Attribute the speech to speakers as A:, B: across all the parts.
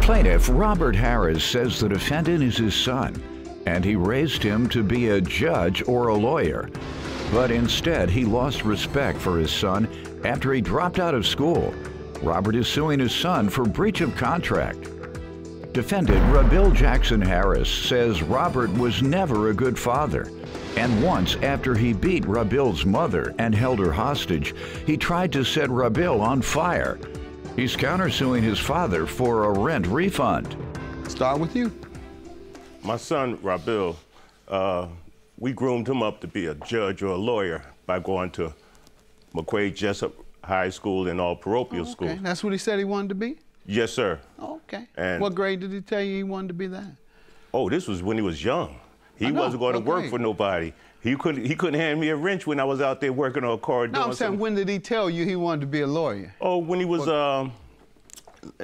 A: Plaintiff Robert Harris says the defendant is his son, and he raised him to be a judge or a lawyer. But instead, he lost respect for his son after he dropped out of school. Robert is suing his son for breach of contract. Defendant Rabil Jackson Harris says Robert was never a good father. And once, after he beat Rabil's mother and held her hostage, he tried to set Rabil on fire. He's countersuing his father for a rent refund.
B: Start with you.
C: My son, Rabil, we groomed him up to be a judge or a lawyer by going to McQuaid Jessup High School and all parochial schools.
B: That's what he said he wanted to be?
C: Yes, sir.
B: Okay.
C: And
B: what grade did he tell you he wanted to be that?
C: Oh, this was when he was young. He wasn't going to work for nobody. He couldn't hand me a wrench when I was out there working on a car.
B: No, I'm saying, when did he tell you he wanted to be a lawyer?
C: Oh, when he was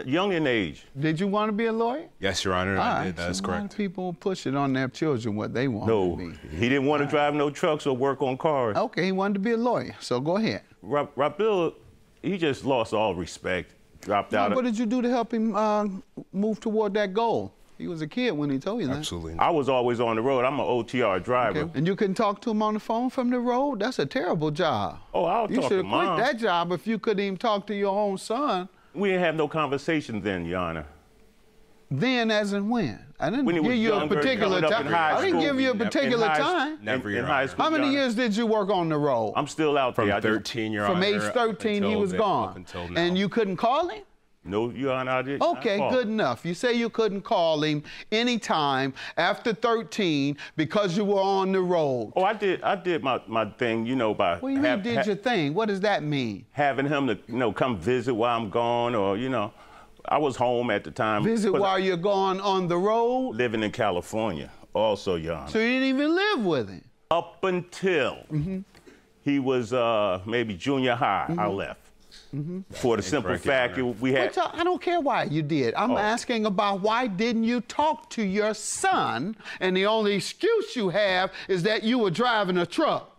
C: young in age.
B: Did you want to be a lawyer?
D: Yes, Your Honor, I did. That is correct.
B: A lot of people push it on their children what they want to be.
C: No, he didn't want to drive no trucks or work on cars.
B: Okay, he wanted to be a lawyer, so go ahead.
C: Rabil, he just lost all respect, dropped out.
B: What did you do to help him move toward that goal? He was a kid when he told you that.
D: Absolutely.
C: I was always on the road. I'm an OTR driver.
B: Okay. And you couldn't talk to him on the phone from the road? That's a terrible job.
C: Oh, I'll talk to Mom.
B: You should have quit that job if you couldn't even talk to your own son.
C: We didn't have no conversation then, Your Honor.
B: Then as in when? I didn't give you a
C: younger,
B: particular time. I didn't give you a particular time.
D: Never,
C: in high school.
B: How many years did you work on the road?
C: I'm still out there.
D: From 13, Your Honor.
B: From age 13, he was gone.
D: Up until now.
B: And you couldn't call him?
C: No, Your Honor, I didn't.
B: Okay, good enough. You say you couldn't call him anytime after 13 because you were on the road.
C: Oh, I did my thing, you know, by...
B: What do you mean did your thing? What does that mean?
C: Having him to, you know, come visit while I'm gone, or, you know, I was home at the time.
B: Visit while you're gone on the road?
C: Living in California also, Your Honor.
B: So you didn't even live with him?
C: Up until he was maybe junior high, I left. For the simple fact we had...
B: I don't care why you did. I'm asking about why didn't you talk to your son, and the only excuse you have is that you were driving a truck.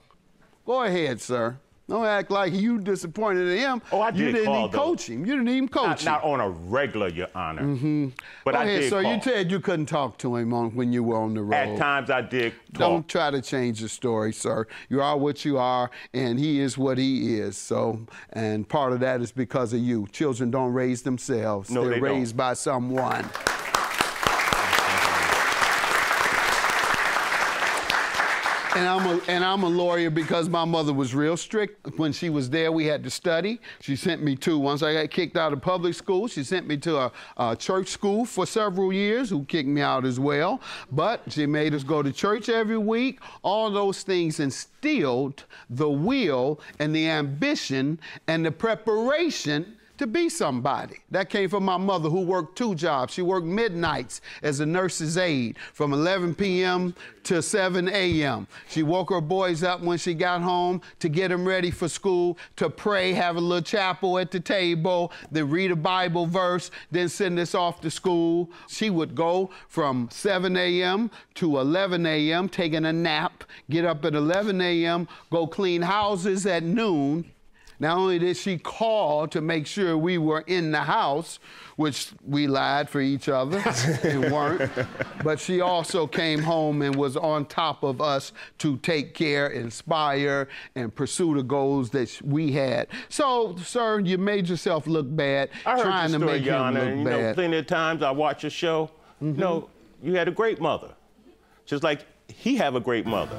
B: Go ahead, sir. Don't act like you disappointed in him.
C: Oh, I did.
B: You didn't even coach him. You didn't even coach him.
C: Not on a regular, Your Honor. But
B: Go
C: I
B: ahead,
C: did
B: sir.
C: call.
B: You said you couldn't talk to him when you were on the road.
C: At times I did talk.
B: Don't try to change the story, sir. You are what you are, and he is what he is. So, and part of that is because of you. Children don't raise themselves.
C: No,
B: They're
C: they
B: raised by someone. And I'm a lawyer because my mother was real strict. When she was there, we had to study. She sent me to, once I got kicked out of public school, she sent me to a church school for several years, who kicked me out as well. But she made us go to church every week. All those things instilled the will and the ambition and the preparation to be somebody. That came from my mother, who worked 2 jobs. She worked midnights as a nurse's aide from 11 p.m. to 7 a.m. She woke her boys up when she got home to get them ready for school, to pray, have a little chapel at the table, then read a Bible verse, then send us off to school. She would go from 7 a.m. to 11 a.m., taking a nap, get up at 11 a.m., go clean houses at noon. Not only did she call to make sure we were in the house, which we lied for each other and weren't, but she also came home and was on top of us to take care, inspire, and pursue the goals that we had. So, sir, you made yourself look bad trying to make him look bad.
C: You know, plenty of times I watch your show. You know, you had a great mother, just like he have a great mother.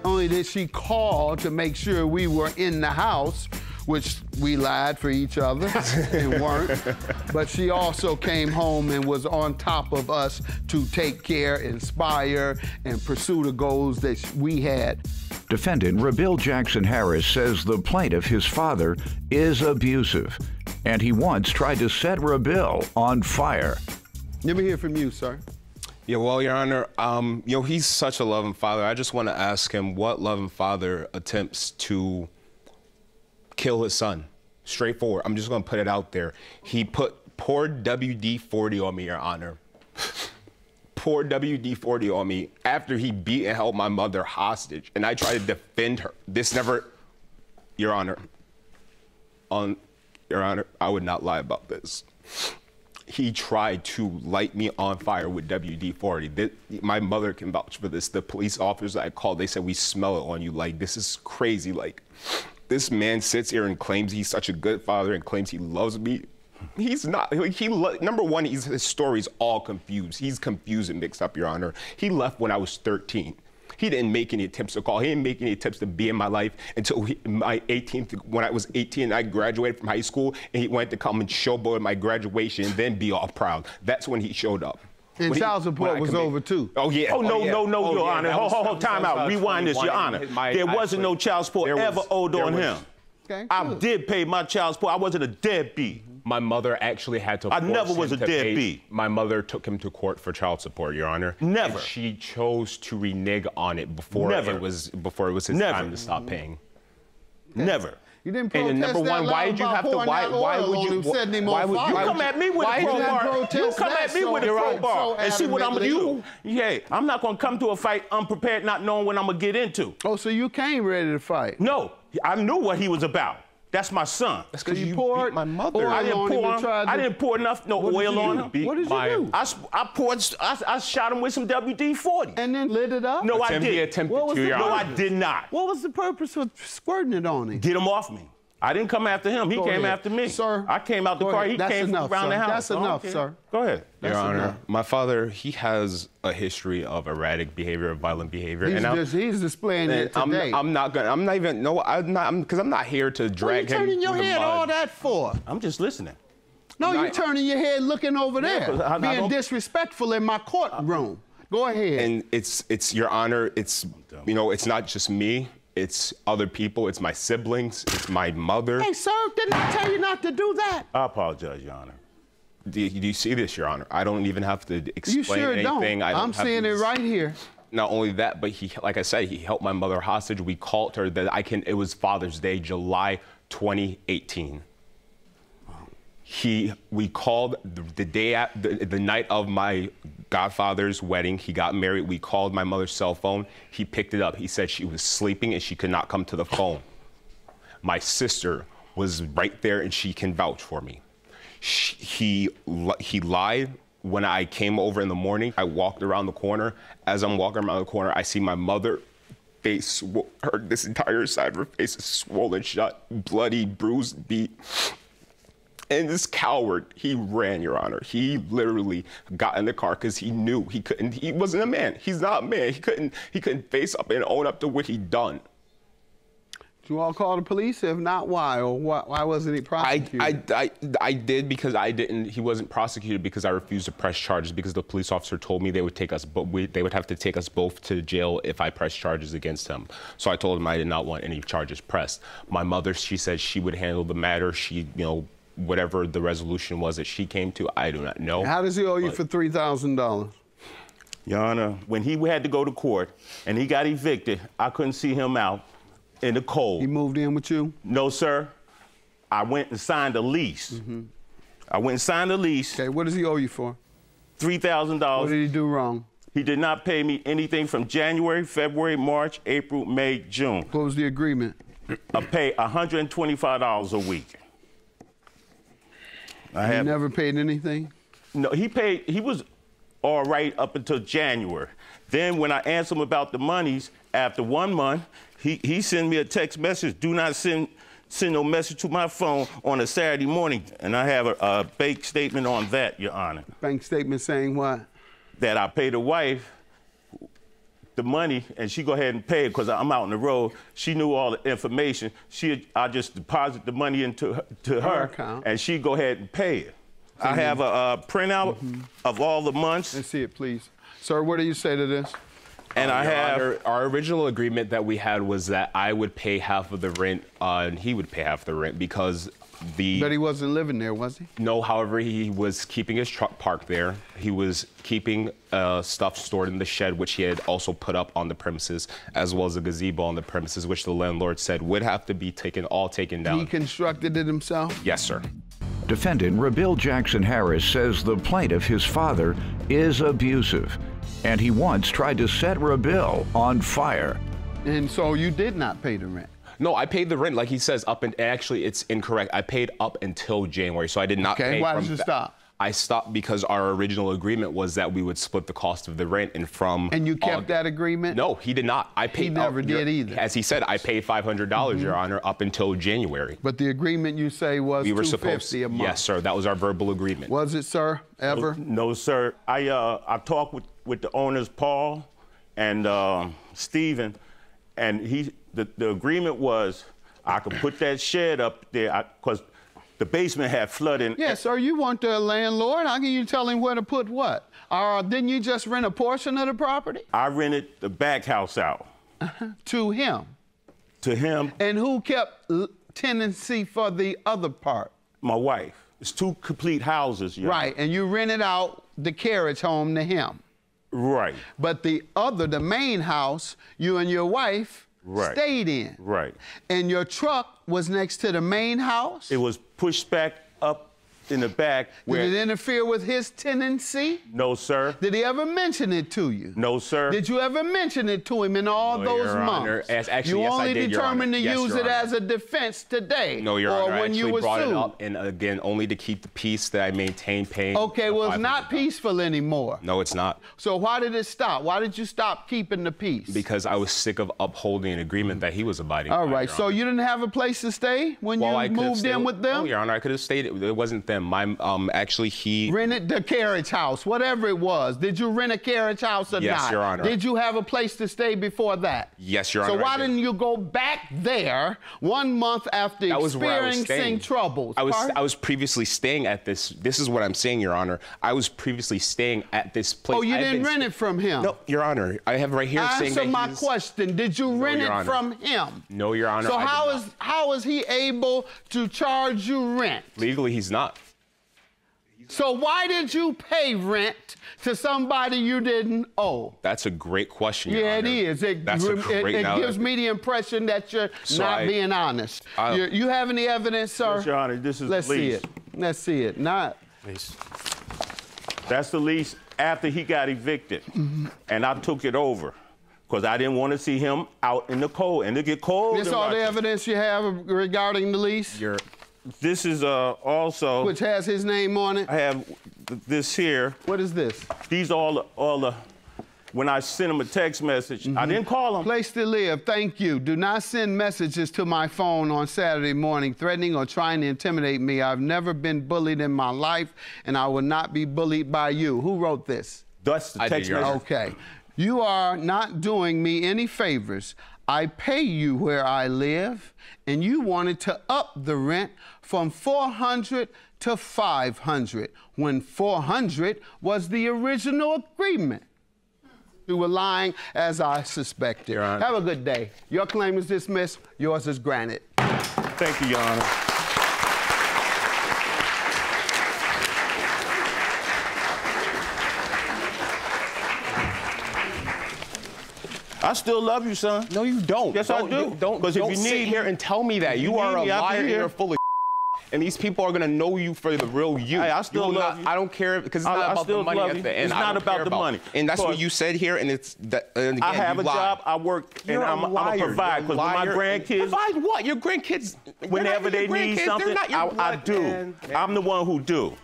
B: Only did she call to make sure we were in the house, which we lied for each other and weren't, but she also came home and was on top of us to take care, inspire, and pursue the goals that we had.
A: Defendant Rabil Jackson Harris says the plaintiff, his father, is abusive, and he once tried to set Rabil on fire.
B: Let me hear from you, sir.
D: Yeah, well, Your Honor, you know, he's such a loving father. I just want to ask him what loving father attempts to kill his son. Straightforward. I'm just going to put it out there. He poured WD-40 on me, Your Honor. Poured WD-40 on me after he beat and held my mother hostage, and I tried to defend her. This never, Your Honor, Your Honor, I would not lie about this. he tried to light me on fire with WD-40. My mother can vouch for this. The police officers I called, they said, we smell it on you. Like, this is crazy. Like, this man sits here and claims he's such a good father and claims he loves me. He's not. Number one, his story's all confused. He's confused and mixed up, Your Honor. He left when I was 13. He didn't make any attempts to call. He didn't make any attempts to be in my life until my 18th. When I was 18, I graduated from high school, and he went to come and showboat my graduation and then be all proud. That's when he showed up.
B: And child support was over too.
D: Oh yeah.
C: Oh no, Your Honor. Hold, time out. Rewind this, Your Honor. There wasn't no child support ever owed on him.
B: Okay,
C: I did pay my child support. I wasn't a deadbeat.
D: My mother actually had to.
C: I never was a deadbeat.
D: My mother took him to court for child support, Your Honor.
C: Never.
D: And she chose to renege on it before it was his time to stop paying.
C: Never.
B: You didn't protest
D: And number one, why did you have to? Why would you?
C: You come at me with a crowbar. You come at me with a crowbar and see what I'm gonna do. Yeah, I'm not gonna come to a fight unprepared, not knowing what I'm gonna get into.
B: Oh, so you came ready to fight?
C: No, I knew what he was about. That's my son.
D: That's because you poured my mother.
C: I didn't pour enough oil on him.
B: What did you do?
C: I shot him with some WD-40.
B: And then lit it up?
C: No, I didn't.
D: He attempted to, Your
C: No,
D: Honor.
C: I did not.
B: What was the purpose of squirting it on him?
C: Get him off me. I didn't come after him. He came after me.
B: Sir.
C: I came out the car. He came from around the house.
B: That's enough, sir.
C: Go ahead.
D: Your Honor, my father, he has a history of erratic behavior, of violent behavior.
B: He's displaying it today.
D: I'm not here to drag him.
B: What are you turning your head all that for?
C: I'm just listening.
B: No, you're turning your head looking over there,
C: 'cause I
B: being
C: don't-
B: disrespectful in my courtroom. Go ahead.
D: And it's Your Honor, it's not just me. It's other people. It's my siblings. It's my mother.
B: Hey, sir, didn't I tell you not to do that?
C: I apologize, Your Honor.
D: Do you see this, Your Honor? I don't even have to explain
B: You sure
D: anything.
B: don't. I'm seeing it right here.
D: Not only that, but like I said, he held my mother hostage. We called her it was Father's Day, July 2018. We called the night of my godfather's wedding. He got married. We called my mother's cell phone. He picked it up. He said she was sleeping and she could not come to the phone. My sister was right there and she can vouch for me. He lied. When I came over in the morning, I walked around the corner. As I'm walking around the corner, I see my mother face, this entire side of her face is swollen shut, bloody, bruised, beat. And this coward, he ran, Your Honor. He literally got in the car because he knew he wasn't a man. He's not a man. He couldn't face up and own up to what he'd done.
B: Did you all call the police? If not, why? Or why wasn't he prosecuted?
D: I did because he wasn't prosecuted because I refused to press charges because the police officer told me they would they would have to take us both to jail if I pressed charges against him. So I told him I did not want any charges pressed. My mother, she said she would handle the matter. She, whatever the resolution was that she came to, I do not know.
B: How does he owe you for $3,000?
C: Your Honor, when he had to go to court and he got evicted, I couldn't see him out in the cold.
B: He moved in with you?
C: No, sir. I went and signed a lease. I went and signed a lease.
B: Okay, what does he owe you for?
C: $3,000.
B: What did he do wrong?
C: He did not pay me anything from January, February, March, April, May, June.
B: What was the agreement?
C: I pay $125 a week.
B: He never paid anything?
C: No, he was all right up until January. Then when I asked him about the monies, after 1 month, he sent me a text message, do not send no message to my phone on a Saturday morning. And I have a bank statement on that, Your Honor.
B: Bank statement saying what?
C: That I paid the wife the money, and she go ahead and pay it because I'm out on the road. She knew all the information. I just deposit the money into her account, and she go ahead and pay it. I have a printout of all the months.
B: Let's see it, please. Sir, what do you say to this?
C: And I have...
D: Our original agreement that we had was that I would pay half of the rent and he would pay half the rent because
B: But he wasn't living there, was he?
D: No, however, he was keeping his truck parked there. He was keeping stuff stored in the shed, which he had also put up on the premises, as well as a gazebo on the premises, which the landlord said would have to be all taken down.
B: He constructed it himself?
D: Yes, sir.
A: Defendant Rabil Jackson Harris says the plaintiff, his father, is abusive, and he once tried to set Rabil on fire.
B: And so you did not pay the rent?
D: No, I paid the rent, like he says, actually, it's incorrect. I paid up until January, so I did not pay.
B: Okay, why did you stop?
D: I stopped because our original agreement was that we would split the cost of the rent, and from...
B: And you kept that agreement?
D: No, he did not. I paid...
B: He never did either.
D: As he said, I paid $500, Your Honor, up until January.
B: But the agreement you say was $250 a month.
D: Yes, sir. That was our verbal agreement.
B: Was it, sir? Ever?
C: No, sir. I talked with the owners, Paul and Stephen, and the agreement was I could put that shed up there because the basement had flooding.
B: Yes, sir. You want the landlord? How can you tell him where to put what? Didn't you just rent a portion of the property?
C: I rented the back house out.
B: To him?
C: To him.
B: And who kept tenancy for the other part?
C: My wife. It's 2 complete houses.
B: Right, and you rented out the carriage home to him.
C: Right.
B: But the main house, you and your wife stayed in.
C: Right.
B: And your truck was next to the main house?
C: It was pushed back up in the back.
B: Did it interfere with his tenancy?
C: No, sir.
B: Did he ever mention it to you?
C: No, sir.
B: Did you ever mention it to him in all those months?
D: Actually,
B: you
D: yes,
B: only
D: I did,
B: determined to
D: Your Honor.
B: use it as a defense today.
D: No, Your Honor.
B: Or when
D: I
B: you
D: actually
B: were
D: brought
B: sued.
D: it up, and again, only to keep the peace that I maintained paying.
B: Okay, well, it's not peaceful anymore.
D: No, it's not.
B: So why did it stop? Why did you stop keeping the peace?
D: Because I was sick of upholding an agreement that he was abiding by.
B: All right, so you didn't have a place to stay when you moved in with them?
D: No, Your Honor, I could have stayed. It wasn't them. Actually, he
B: rented the carriage house, whatever it was. Did you rent a carriage house or not?
D: Yes, Your Honor.
B: Did you have a place to stay before that?
D: Yes, Your Honor.
B: So why didn't you go back there 1 month after experiencing troubles?
D: I was previously staying at this. This is what I'm saying, Your Honor. I was previously staying at this place.
B: Oh, you didn't rent it from him?
D: No, Your Honor. I have right here saying that
B: Answer my question. Did you rent it from him?
D: No, Your Honor.
B: So how is he able to charge you rent?
D: Legally, he's not.
B: So why did you pay rent to somebody you didn't owe?
D: That's a great question, Your Honor.
B: Yeah, it is. It gives me the impression that you're not being honest. You have any evidence, sir?
C: Yes, Your Honor. This is
B: Let's
C: the lease.
B: see it. Let's see it.
C: Lease. That's the lease after he got evicted, and I took it over because I didn't want to see him out in the cold, and it get cold.
B: This all the evidence you have regarding the lease?
C: This is also...
B: Which has his name on it?
C: I have this here.
B: What is this?
C: These all the... When I sent him a text message, I didn't call him.
B: Place to live, thank you. Do not send messages to my phone on Saturday morning threatening or trying to intimidate me. I've never been bullied in my life, and I will not be bullied by you. Who wrote this?
C: That's the text message.
B: Okay. You are not doing me any favors. I pay you where I live, and you wanted to up the rent from $400 to $500 when $400 was the original agreement. You were lying, as I suspected.
C: Your Honor.
B: Have a good day. Your claim is dismissed. Yours is granted.
C: Thank you, Your Honor. I still love you, son.
D: No, you don't.
C: Yes, I do.
D: Don't sit here and tell me that. You are a liar and you're full of and these people are gonna know you for the real you.
C: Hey, I still love you.
D: I don't care because it's not about the money at the end.
C: It's not about the money.
D: And that's what you said here, and it's that. And again,
C: I have a job, I work, and I'm a provide. Because my grandkids...
D: Provide what? Your grandkids...
C: Whenever they need something, I do. I'm the one who do.